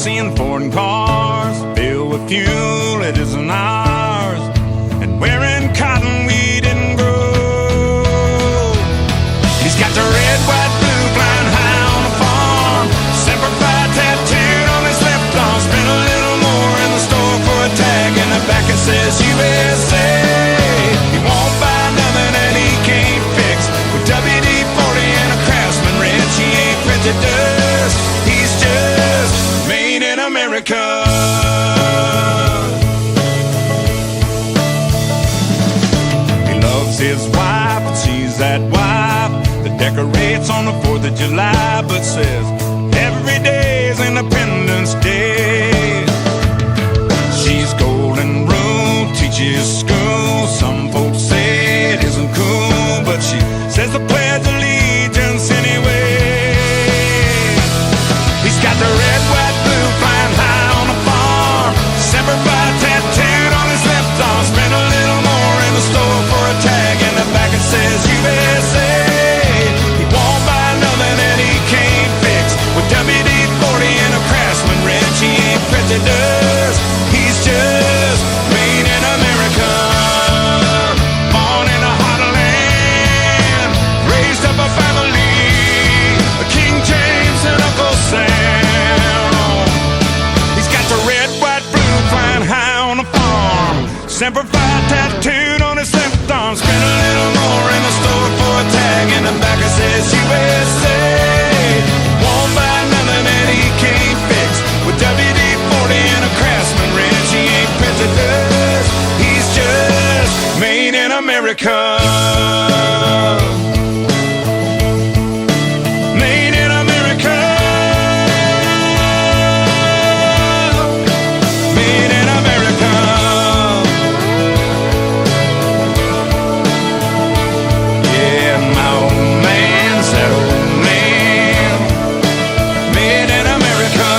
seeing foreign cars filled with fuel that isn't ours, and wearing cotton we didn't grow. He's got the red, white, blue flying high on the farm, Semper Fi tattooed on his left arm. Spent a little more in the store for a tag in the back that says USA. He won't buy nothing that he can't fix. With WD-40 and a Craftsman wrench, he ain't printed dust. He's just made in America. He loves his wife, and she's that wife that decorates on the 4th of July, but says every day is Independence Day. She's golden rule, teaches school. Some folks say it isn't cool, but she says the Pledge of Allegiance anyway. He's got the red, white, blue flying high on the farm, Semper Fi tattooed on his left arm. Spent a little more in the store for a tag in the back that says USA. He won't buy nothing that he can't fix. With WD-40 and a Craftsman wrench, he ain't printed dust. He's just made in America. Born in a heartland, raised up a family, King James and Uncle Sam. He's got the red, white, blue flying high on the farm, Semper Fi tattooed on his left arm. Spent a little more in the store for a tag in the back that says USA. Won't buy nothing that he can't fix. With WD-40 and a Craftsman wrench, he ain't printed dust. He's just made in America. Made in America. Made in America. Yeah, my old man said, old man, made in America.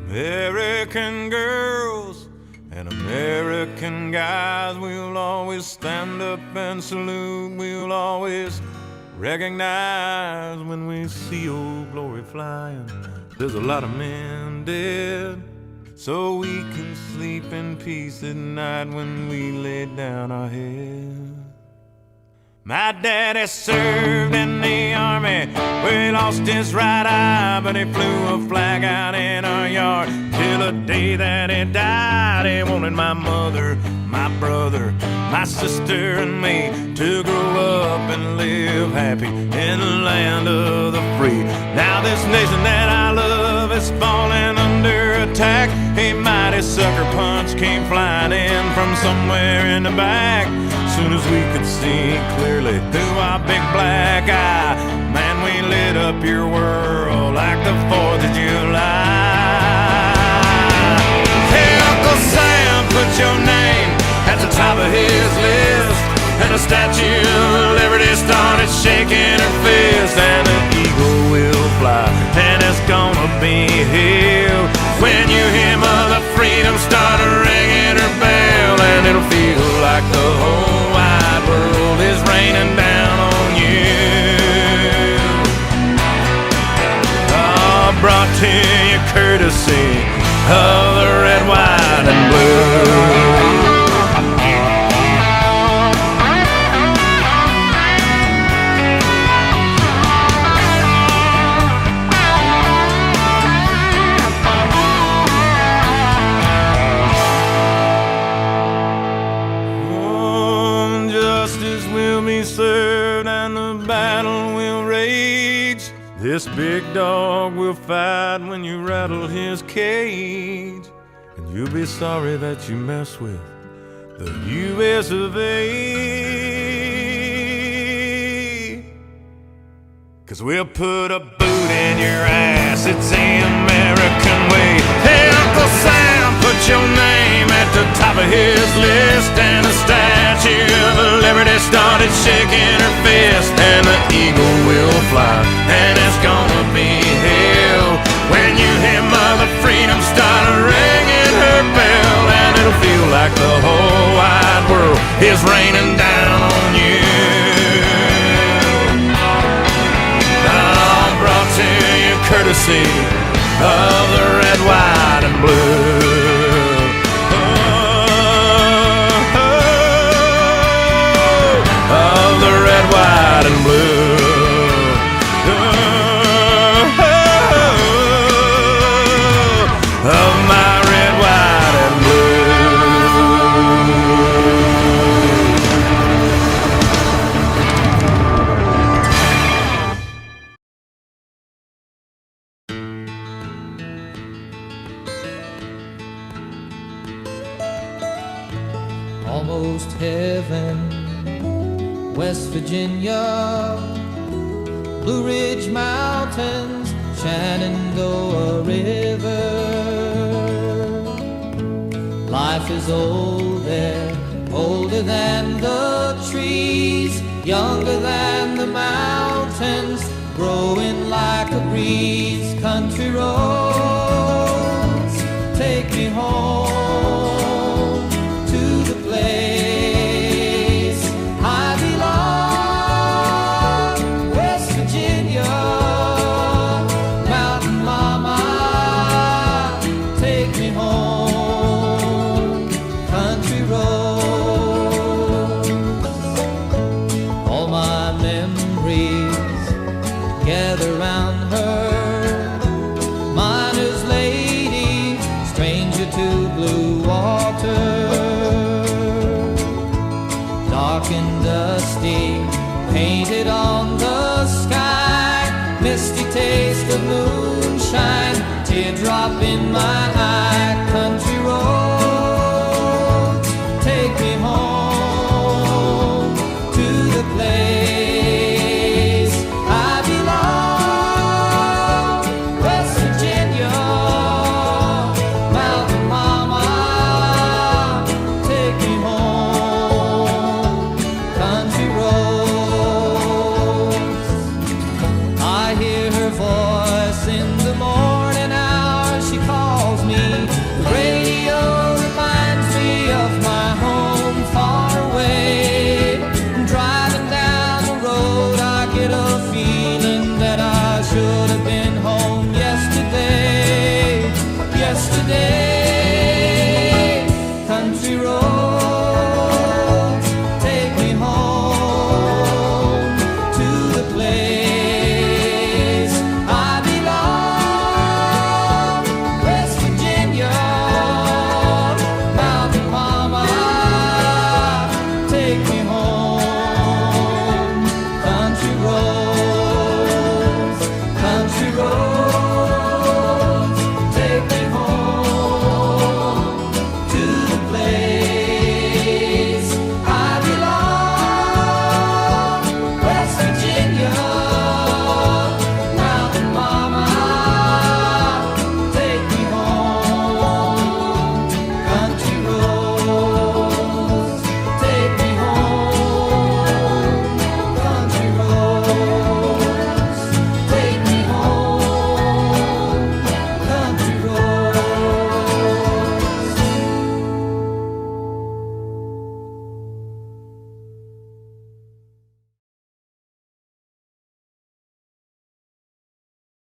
American girls and American guys, we'll always stand up and salute. We'll always recognize when we see old glory flying. There's a lot of men dead, so we can sleep in peace at night when we lay down our head. My daddy served in the army, where he lost his right eye, but he flew a flag out in our yard till the day that he died. He wanted my mother, my brother, my sister and me to grow up and live happy in the land of the free. Now this nation that I love is falling under attack. A mighty sucker punch came flying in from somewhere in the back. Soon as we could see clearly through our big black eye, man, we lit up your world like the 4th of July. Hey, Uncle Sam, put your name at the top of his list, and the Statue of Liberty started shaking her fist, and the eagle will fly, and it's gonna be here when you hear Mother Freedom start ringing her bell, and it'll feel like the whole wide world is raining down on you. Oh, brought to you courtesy of the red, white, and blue. Served and the battle will rage. This big dog will fight when you rattle his cage, and you'll be sorry that you mess with the U.S. of A. 'cause we'll put a boot in your ass. It's the American way. Hey, Uncle Sam, put your name at the top of his list. And the Statue of Liberty started shaking her fist. And the eagle will fly, and it's gonna be hell when you hear Mother Freedom start ringing her bell. And it'll feel like the whole wide world is raining down on you. Brought to you courtesy of the red, white, and blue. Of the red, white, and blue. Of my red, white, and blue. Almost heaven, West Virginia, Blue Ridge Mountains, Shenandoah River. Life is old there, older than the trees, younger than the mountains, growing like a breeze. Country roads, take me home to the place I belong. West Virginia, Mountain Mama, take me home. Country roads, all my memories gather round her. Miner's lady, stranger to blue water, dark and dusty, painted on the sky, misty taste of moonshine, teardrop in my eye.